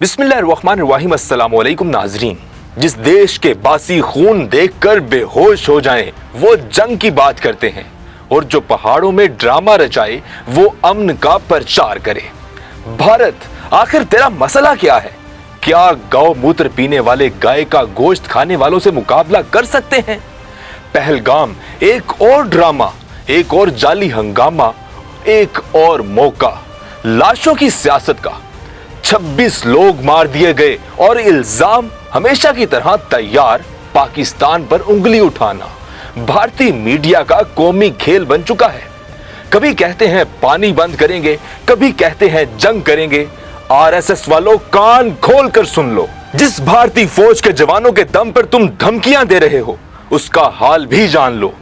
बिस्मिल्लाहिर्रहमानिर्रहीम। अस्सलाम वालेकुम नाजरीन। जिस देश के बासी खून देखकर बेहोश हो जाएं वो जंग की बात करते हैं, और जो पहाड़ों में ड्रामा रचाए वो अमन का प्रचार करे। भारत, आखिर तेरा मसला क्या है? क्या गौमूत्र पीने वाले गाय का गोश्त खाने वालों से मुकाबला कर सकते हैं? पहलगाम एक और ड्रामा, एक और जाली हंगामा, एक और मौका लाशों की सियासत का। 26 लोग मार दिए गए और इल्जाम हमेशा की तरह तैयार, पाकिस्तान पर उंगली उठाना भारतीय मीडिया का कौमी खेल बन चुका है। कभी कहते हैं पानी बंद करेंगे, कभी कहते हैं जंग करेंगे। आरएसएस वालों, कान खोल कर सुन लो। जिस भारतीय फौज के जवानों के दम पर तुम धमकियां दे रहे हो, उसका हाल भी जान लो।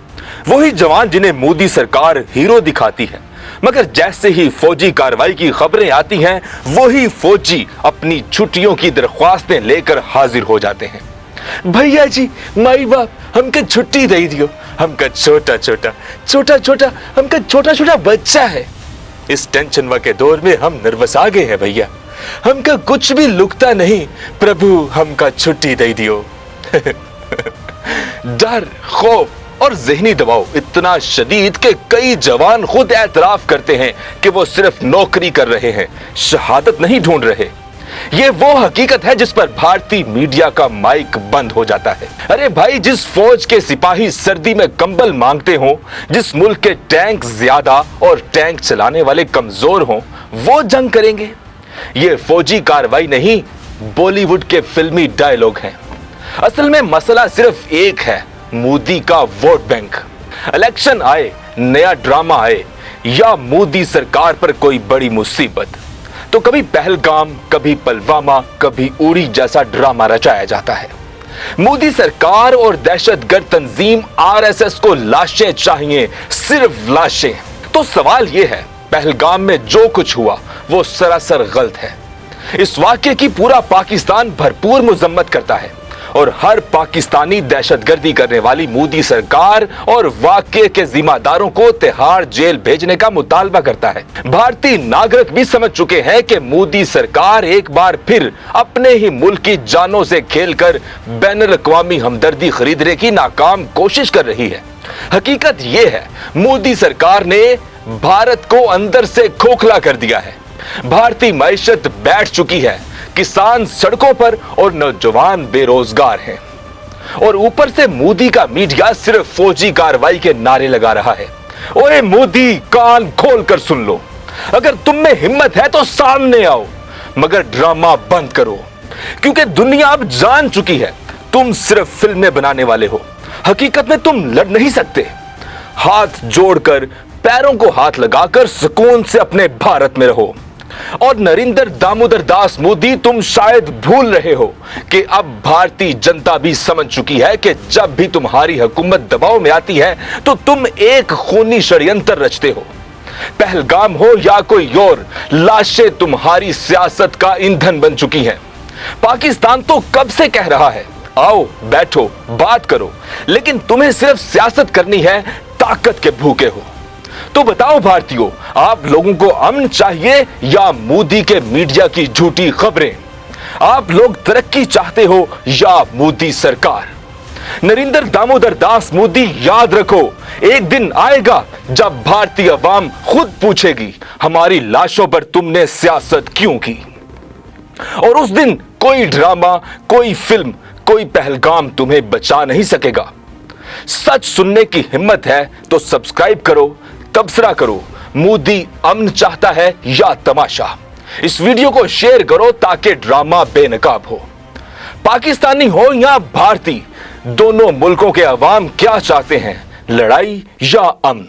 वही जवान जिन्हें मोदी सरकार हीरो दिखाती है, मगर जैसे ही फौजी कार्रवाई की खबरें आती हैं, वही फौजी अपनी छुट्टियों की दरख्वास्तें लेकर हाजिर हो जाते हैं। भैया जी, माई बाप हमके छुट्टी दे दियो, हमका छोटा छोटा हमका छोटा छोटा बच्चा है। इस टेंशन के दौर में हम नर्वस आ गए हैं भैया, हमका कुछ भी लुकता नहीं, प्रभु हमका छुट्टी दे दियो। डर, खौफ और ज़हनी दबाव इतना शदीद कि कई जवान खुद एतराफ करते हैं कि वो सिर्फ नौकरी कर रहे हैं, शहादत नहीं ढूंढ रहे। ये वो हकीकत है जिस पर भारतीय मीडिया का माइक बंद हो जाता है। अरे भाई, जिस फौज के सिपाही सर्दी में कंबल मांगते हों, जिस मुल्क के टैंक ज्यादा और टैंक चलाने वाले कमजोर हों, वो जंग करेंगे। ये फौजी कार्रवाई नहीं, बॉलीवुड के फिल्मी डायलॉग हैं। असल में मसला सिर्फ एक है, मोदी का वोट बैंक। इलेक्शन आए, नया ड्रामा आए, या मोदी सरकार पर कोई बड़ी मुसीबत, तो कभी पहलगाम, कभी पुलवामा, कभी उड़ी जैसा ड्रामा रचाया जाता है। मोदी सरकार और दहशतगर्द तंजीम आरएसएस को लाशें चाहिए, सिर्फ लाशें। तो सवाल यह है, पहलगाम में जो कुछ हुआ वो सरासर गलत है। इस वाक्य की पूरा पाकिस्तान भरपूर मजम्मत करता है, और हर पाकिस्तानी दहशतगर्दी करने वाली मोदी सरकार और वाकये के जिम्मेदारों को तिहाड़ जेल भेजने का मुतालबा करता है। भारतीय नागरिक भी समझ चुके हैं कि मोदी सरकार एक बार फिर अपने ही मुल्क की जानों से खेलकर बैनुल अक़वामी हमदर्दी खरीदने की नाकाम कोशिश कर रही है। हकीकत यह है, मोदी सरकार ने भारत को अंदर से खोखला कर दिया है। भारतीय मईशत बैठ चुकी है, किसान सड़कों पर और नौजवान बेरोजगार हैं। और ऊपर से मोदी का मीडिया सिर्फ फौजी कार्रवाई के नारे लगा रहा है। ओए मोदी, कान खोल कर सुन लो। अगर तुम में हिम्मत है तो सामने आओ, मगर ड्रामा बंद करो, क्योंकि दुनिया अब जान चुकी है तुम सिर्फ फिल्में बनाने वाले हो। हकीकत में तुम लड़ नहीं सकते। हाथ जोड़कर, पैरों को हाथ लगाकर सुकून से अपने भारत में रहो। और नरेंद्र दामोदर दास मोदी, तुम शायद भूल रहे हो कि अब भारतीय जनता भी समझ चुकी है कि जब भी तुम्हारी हुकूमत दबाव में आती है तो तुम एक खूनी षड्यंत्र रचते हो। पहलगाम हो या कोई और, लाशें तुम्हारी सियासत का ईंधन बन चुकी हैं। पाकिस्तान तो कब से कह रहा है, आओ बैठो बात करो, लेकिन तुम्हें सिर्फ सियासत करनी है, ताकत के भूखे हो। तो बताओ भारतीयों, आप लोगों को अमन चाहिए या मोदी के मीडिया की झूठी खबरें? आप लोग तरक्की चाहते हो या मोदी सरकार? नरेंद्र दामोदर दास मोदी, याद रखो, एक दिन आएगा जब भारतीय अवाम खुद पूछेगी, हमारी लाशों पर तुमने सियासत क्यों की? और उस दिन कोई ड्रामा, कोई फिल्म, कोई पहलगाम तुम्हें बचा नहीं सकेगा। सच सुनने की हिम्मत है तो सब्सक्राइब करो, तबसरा करो। मोदी अमन चाहता है या तमाशा? इस वीडियो को शेयर करो ताकि ड्रामा बेनकाब हो। पाकिस्तानी हो या भारतीय, दोनों मुल्कों के अवाम क्या चाहते हैं, लड़ाई या अमन?